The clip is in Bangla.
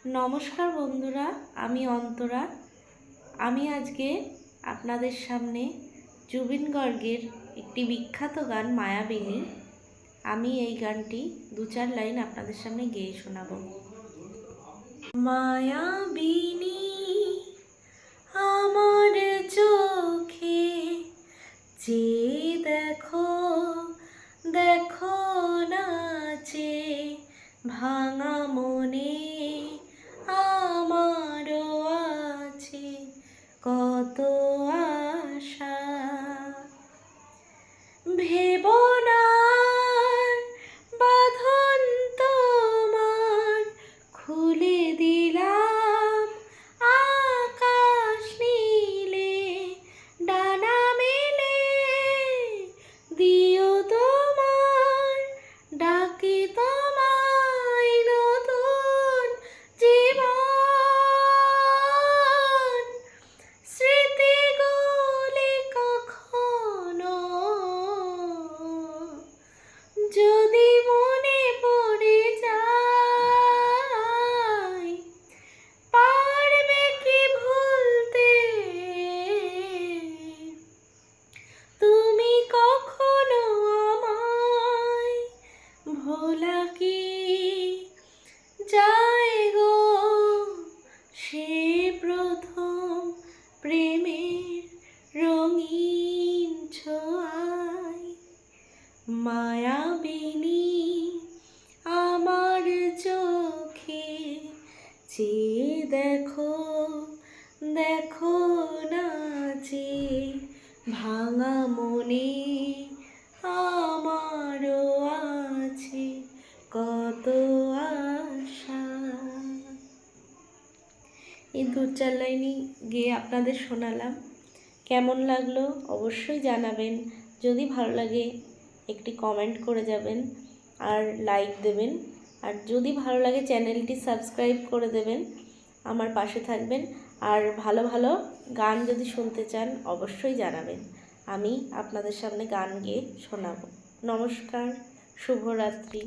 নমস্কার বন্ধুরা, আমি অন্তরা। আমি আজকে আপনাদের সামনে জুবিন গর্গের একটি বিখ্যাত গান মায়াবিনী, আমি এই গানটি 2-4 লাইন আপনাদের সামনে গেয়ে শোনাব। মায়াবিনী আমার চোখে যে দেখো দেখো নাচে ভাঙা মনে আমারও আছে কত আশা। ভেবো না বাঁধন তোমার, খুলে দিলাম আকাশ নীলে, ডানা মেলে দিও তোমার, ডাকি তোমায় নতুন জীবন। স্মৃতিগুলি কখনো যদি মনে পড়ে যায়, পারবে কি ভুলতে তুমি কখনো আমায়? ভোলা কি যায় গো সে প্রথম প্রেমের রঙিন ছোঁয়ায়? মায়াবিনী আমার চোখে চেয়ে দেখো দেখো নাচে ভাঙা মনে আমারও আছে কত আশা। এই 2-4 লাইনই গিয়ে আপনাদের শোনালাম। কেমন লাগলো অবশ্যই জানাবেন। যদি ভালো লাগে একটি কমেন্ট করে যাবেন আর লাইক দেবেন, আর যদি ভালো লাগে চ্যানেলটি সাবস্ক্রাইব করে দেবেন, আমার পাশে থাকবেন। আর ভালো ভালো গান যদি শুনতে চান অবশ্যই জানাবেন, আমি আপনাদের সামনে গান গেয়ে শোনাবো। নমস্কার, শুভরাত্রি।